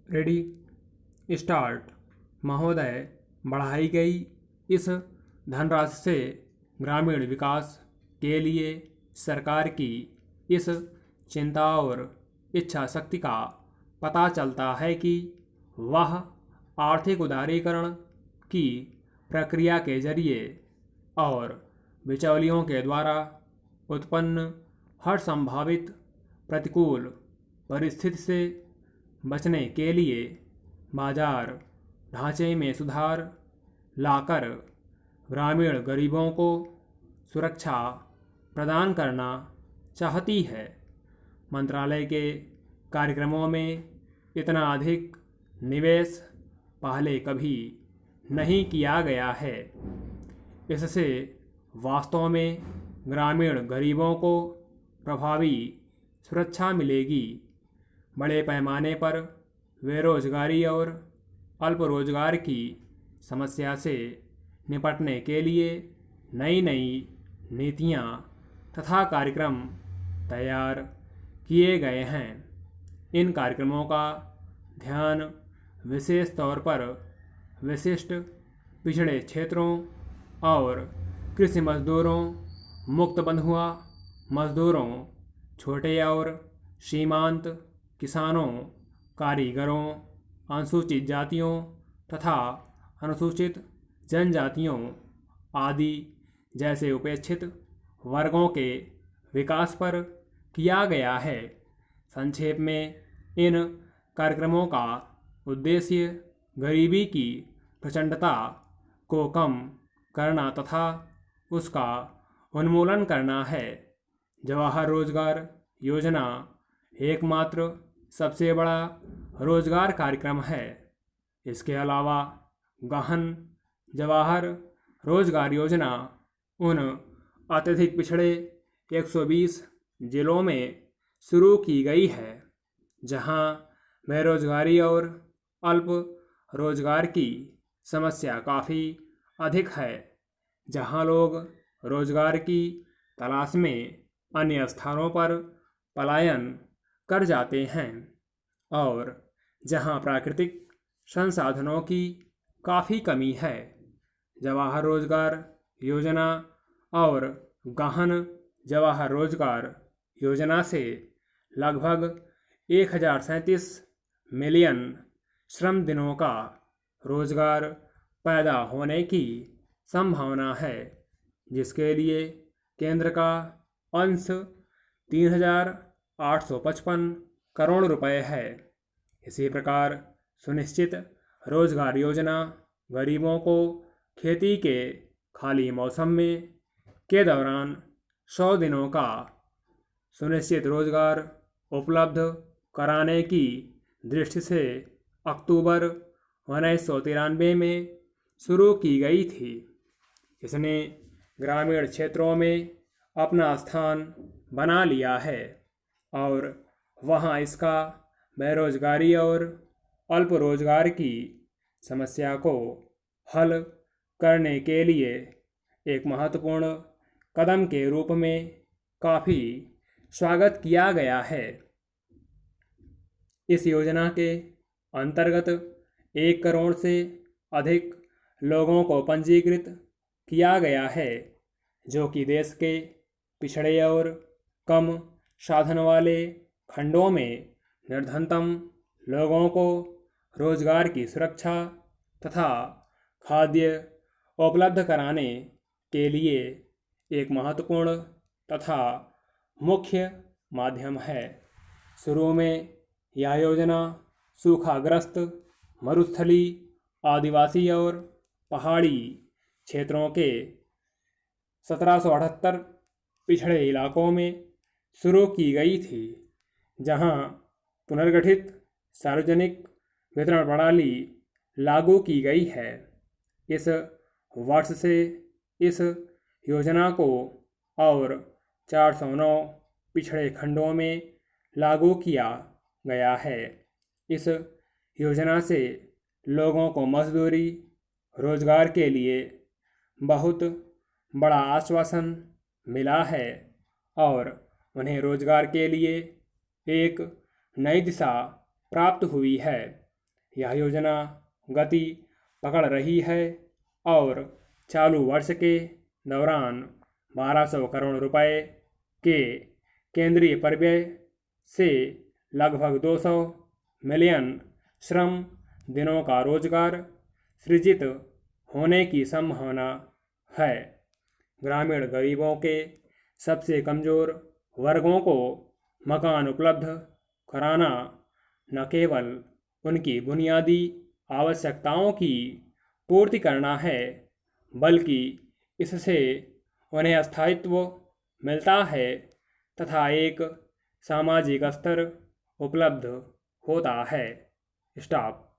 Ready start. महोदय, बढ़ाई गई इस धनराशि से ग्रामीण विकास के लिए सरकार की इस चिंता और इच्छा शक्ति का पता चलता है कि वह आर्थिक उदारीकरण की प्रक्रिया के जरिए और बिचौलियों के द्वारा उत्पन्न हर संभावित प्रतिकूल परिस्थिति से बचने के लिए बाजार ढांचे में सुधार लाकर ग्रामीण गरीबों को सुरक्षा प्रदान करना चाहती है। मंत्रालय के कार्यक्रमों में इतना अधिक निवेश पहले कभी नहीं किया गया है। इससे वास्तव में ग्रामीण गरीबों को प्रभावी सुरक्षा मिलेगी। बड़े पैमाने पर बेरोजगारी और अल्प रोजगार की समस्या से निपटने के लिए नई नई नीतियां तथा कार्यक्रम तैयार किए गए हैं। इन कार्यक्रमों का ध्यान विशेष तौर पर विशिष्ट पिछड़े क्षेत्रों और कृषि मजदूरों, मुक्त बंधुआ मजदूरों, छोटे और सीमांत किसानों, कारीगरों, अनुसूचित जातियों तथा अनुसूचित जनजातियों आदि जैसे उपेक्षित वर्गों के विकास पर किया गया है। संक्षेप में, इन कार्यक्रमों का उद्देश्य गरीबी की प्रचंडता को कम करना तथा उसका उन्मूलन करना है। जवाहर रोजगार योजना एकमात्र सबसे बड़ा रोजगार कार्यक्रम है। इसके अलावा गहन जवाहर रोजगार योजना उन अत्यधिक पिछड़े 120 जिलों में शुरू की गई है जहां बेरोजगारी और अल्प रोजगार की समस्या काफ़ी अधिक है, जहां लोग रोजगार की तलाश में अन्य स्थानों पर पलायन कर जाते हैं और जहां प्राकृतिक संसाधनों की काफ़ी कमी है। जवाहर रोजगार योजना और गहन जवाहर रोजगार योजना से लगभग 1037 मिलियन श्रम दिनों का रोजगार पैदा होने की संभावना है, जिसके लिए केंद्र का अंश 3,855 करोड़ रुपए है। इसी प्रकार सुनिश्चित रोजगार योजना गरीबों को खेती के खाली मौसम में के दौरान 100 दिनों का सुनिश्चित रोजगार उपलब्ध कराने की दृष्टि से अक्टूबर 1993 में शुरू की गई थी। इसने ग्रामीण क्षेत्रों में अपना स्थान बना लिया है और वहां इसका बेरोजगारी और अल्प रोजगार की समस्या को हल करने के लिए एक महत्वपूर्ण कदम के रूप में काफ़ी स्वागत किया गया है। इस योजना के अंतर्गत 1 करोड़ से अधिक लोगों को पंजीकृत किया गया है, जो कि देश के पिछड़े और कम साधन वाले खंडों में निर्धनतम लोगों को रोजगार की सुरक्षा तथा खाद्य उपलब्ध कराने के लिए एक महत्वपूर्ण तथा मुख्य माध्यम है। शुरू में यह योजना सूखाग्रस्त, मरुस्थली, आदिवासी और पहाड़ी क्षेत्रों के 1778 पिछड़े इलाकों में शुरू की गई थी, जहां पुनर्गठित सार्वजनिक वितरण प्रणाली लागू की गई है। इस वर्ष से इस योजना को और 409 पिछड़े खंडों में लागू किया गया है। इस योजना से लोगों को मजदूरी रोजगार के लिए बहुत बड़ा आश्वासन मिला है और उन्हें रोजगार के लिए एक नई दिशा प्राप्त हुई है। यह योजना गति पकड़ रही है और चालू वर्ष के दौरान 1200 करोड़ रुपए के केंद्रीय परिव्यय से लगभग 200 मिलियन श्रम दिनों का रोजगार सृजित होने की संभावना है। ग्रामीण गरीबों के सबसे कमज़ोर वर्गों को मकान उपलब्ध कराना न केवल उनकी बुनियादी आवश्यकताओं की पूर्ति करना है, बल्कि इससे उन्हें स्थायित्व मिलता है तथा एक सामाजिक स्तर उपलब्ध होता है। स्टॉप।